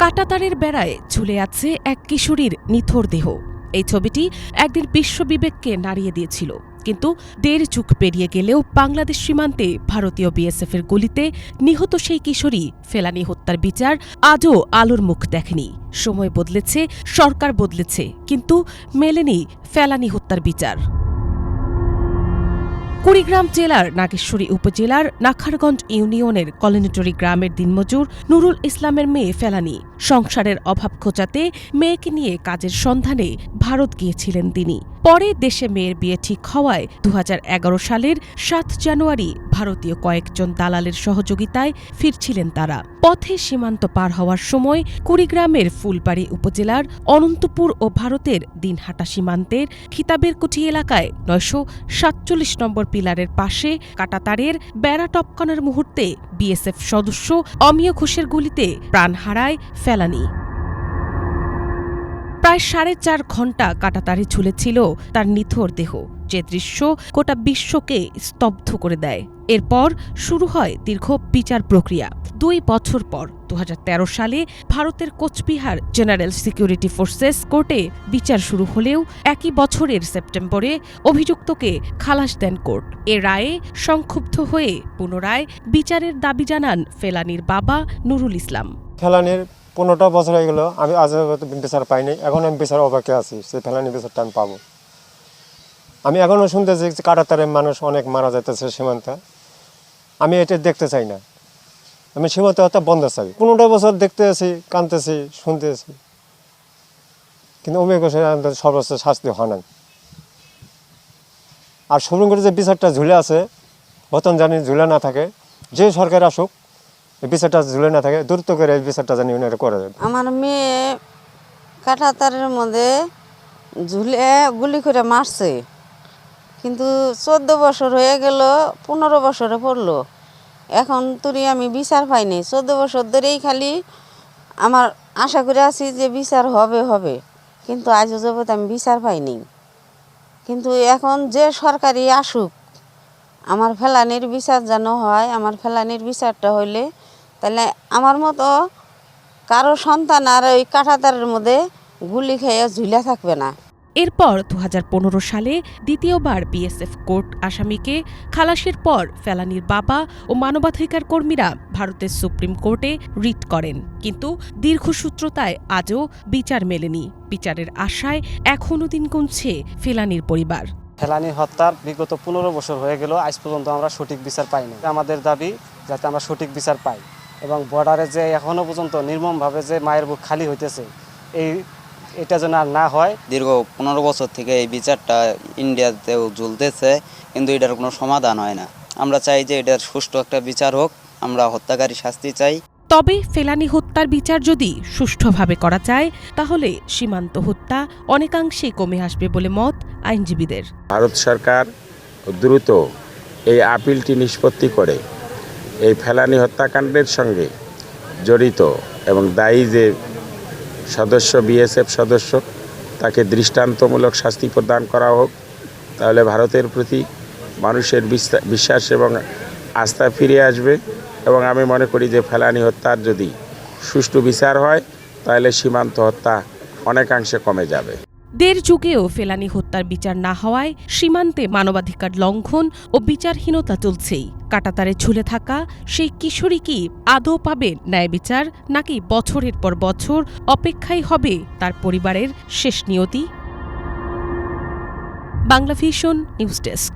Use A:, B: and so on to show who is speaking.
A: কাঁটাতারের বেড়ায় ঝুলে আছে এক কিশোরীর নিথর দেহ। এই ছবিটি একদিন বিশ্ব বিবেককে নাড়িয়ে দিয়েছিল, কিন্তু ১.৫ যুগ পেরিয়ে গেলেও বাংলাদেশ সীমান্তে ভারতীয় বিএসএফের গুলিতে নিহত সেই কিশোরী ফেলানী হত্যার বিচার আজও আলোর মুখ দেখেনি। সময় বদলেছে, সরকার বদলেছে, কিন্তু মেলেনি ফেলানী হত্যার বিচার। কুড়িগ্রাম জেলার নাগেশ্বরী উপজেলার নাখারগঞ্জ ইউনিয়নের কলোনিটরি গ্রামের দিনমজুর নুরুল ইসলামের মেয়ে ফেলানী সংসারের অভাব ঘোচাতে মেয়েকে নিয়ে কাজের সন্ধানে ভারত গিয়েছিলেন তিনি। পরে দেশে মেয়ের বিয়ে ঠিক হওয়ায় ২০১১ সালের ৭ জানুয়ারি ভারতীয় কয়েকজন দালালের সহযোগিতায় ফিরছিলেন তারা। পথে সীমান্ত পার হওয়ার সময় কুড়িগ্রামের ফুলবাড়ী উপজেলার অনন্তপুর ও ভারতের দিনহাটা সীমান্তের খিতাবেরকুঠি এলাকায় ৯৪৭ নম্বর পিলারের পাশে কাঁটাতারের বেড়া টপকানোর মুহূর্তে বিএসএফ সদস্য অমিয় ঘোষের গুলিতে প্রাণ হারায় ফেলানী। প্রায় ৪.৫ ঘণ্টা কাঁটাতারে ঝুলেছিল তার নিথর দেহ, যে দৃশ্য গোটা বিশ্বকে স্তব্ধ করে দেয়। এরপর শুরু হয় দীর্ঘ বিচার প্রক্রিয়া। ২ বছর পর ২০১৩ সালে ভারতের কোচবিহার জেনারেল সিকিউরিটি ফোর্সেস কোর্টে বিচার শুরু হলেও একই বছরের সেপ্টেম্বরে অভিযুক্তকে খালাস দেন কোর্ট। এ রায়ে সংক্ষুব্ধ হয়ে পুনরায় বিচারের দাবি জানান ফেলানীর বাবা নুরুল ইসলাম।
B: ফেলানীর ১৫টা বছর হয়ে গেল, আমি আজ বিচার পাইনি। এখন আমি বিচার অবাকে আছি, সেই ফেলানীর বিচারটা আমি পাবো। আমি এখনও শুনতেছি যে কাঁটাতারের মানুষ অনেক মারা যাইতেছে সীমান্তে। আমি এটা দেখতে চাই না, আমি সীমান্ত হত্যা বন্ধ চাই। ১৫টা বছর দেখতে আছি, কাঁদতেছি, শুনতেছি, কিন্তু অমিয় ঘোষের সর্বোচ্চ শাস্তি হয় নাই। আর সুপ্রিম কোর্টে যে বিচারটা ঝুলে আছে, বর্তমান জানি ঝুলে না থাকে, যে সরকার আসুক এই বিচারটা ঝুলে না থাকে, দ্রুত করে এই বিচারটা জানি উনারা করে দেবে।
C: আমার মেয়ে কাঁটাতারের মধ্যে ঝুলে গুলি করে মারছে, কিন্তু ১৪ বছর হয়ে গেল, ১৫ বছরে পড়লো। এখন তুই আমি বিচার পাইনি। ১৪ বছর ধরেই খালি আমার আশা করে আছি যে বিচার হবে, কিন্তু আজও যাবত আমি বিচার পাইনি। কিন্তু এখন যে সরকারি আসুক, আমার ফেলানীর বিচার যেন হয়। আমার ফেলানীর বিচারটা হইলে তাহলে আমার মতো কারো সন্তান আর ওই কাঁটাতারের মধ্যে গুলি খেয়ে ঝুলে থাকবে না।
A: এরপর ২০১৫ সালে দ্বিতীয়বার বিএসএফ কোর্ট আসামিকে খালাসের পর ফেলানীর বাবা ও মানবাধিকার কর্মীরা ভারতের সুপ্রিম কোর্টে রিট করেন, কিন্তু দীর্ঘসূত্রতায় আজও বিচার মেলেনি। বিচারের আশায় এখনও দিন গুনছে ফেলানীর পরিবার।
D: ফেলানী হত্যার বিগত ১৫ বছর হয়ে গেল, আজ পর্যন্ত আমরা সঠিক বিচার পাইনি। আমাদের দাবি যাতে আমরা সঠিক বিচার পাই, এবং বর্ডারে যে এখনও পর্যন্ত নির্মমভাবে যে মায়ের বুক খালি হইতেছে, এটা যেন আর না হয়।
E: দীর্ঘ ১৫ বছর থেকে এই বিচারটা ইন্ডিয়াতেও ঝুলতেছে, কিন্তু এটার কোনো সমাধান হয় না। আমরা চাই যে এটার সুষ্ঠু একটা বিচার হোক, আমরা হত্যাকারী শাস্তি চাই।
A: তবে ফেলানী হত্যার বিচার যদি সুষ্ঠুভাবে করা যায়, তাহলে সীমান্ত হত্যা অনেকাংশেই কমে আসবে বলে মত আইনজীবীদের।
F: ভারত সরকার দ্রুত এই আপিলটি নিষ্পত্তি করে এই ফেলানী হত্যাকাণ্ডের সঙ্গে জড়িত এবং দায়ী যে সদস্য, বিএসএফ সদস্য, তাকে দৃষ্টান্তমূলক শাস্তি প্রদান করা হোক। তাহলে ভারতের প্রতি মানুষের বিশ্বাস এবং আস্থা ফিরে আসবে, এবং আমি মনে করি যে ফেলানী হত্যার যদি সুষ্ঠু বিচার হয়, তাহলে সীমান্ত হত্যা অনেকাংশে কমে যাবে।
A: ১.৫ যুগেও ফেলানী হত্যার বিচার না হওয়ায় সীমান্তে মানবাধিকার লঙ্ঘন ও বিচারহীনতা চলছেই। কাঁটাতারে ঝুলে থাকা সেই কিশোরী কি আদৌ পাবে ন্যায় বিচার, নাকি বছরের পর বছর অপেক্ষাই হবে তার পরিবারের শেষ নিয়তি? Bangla vision news desk.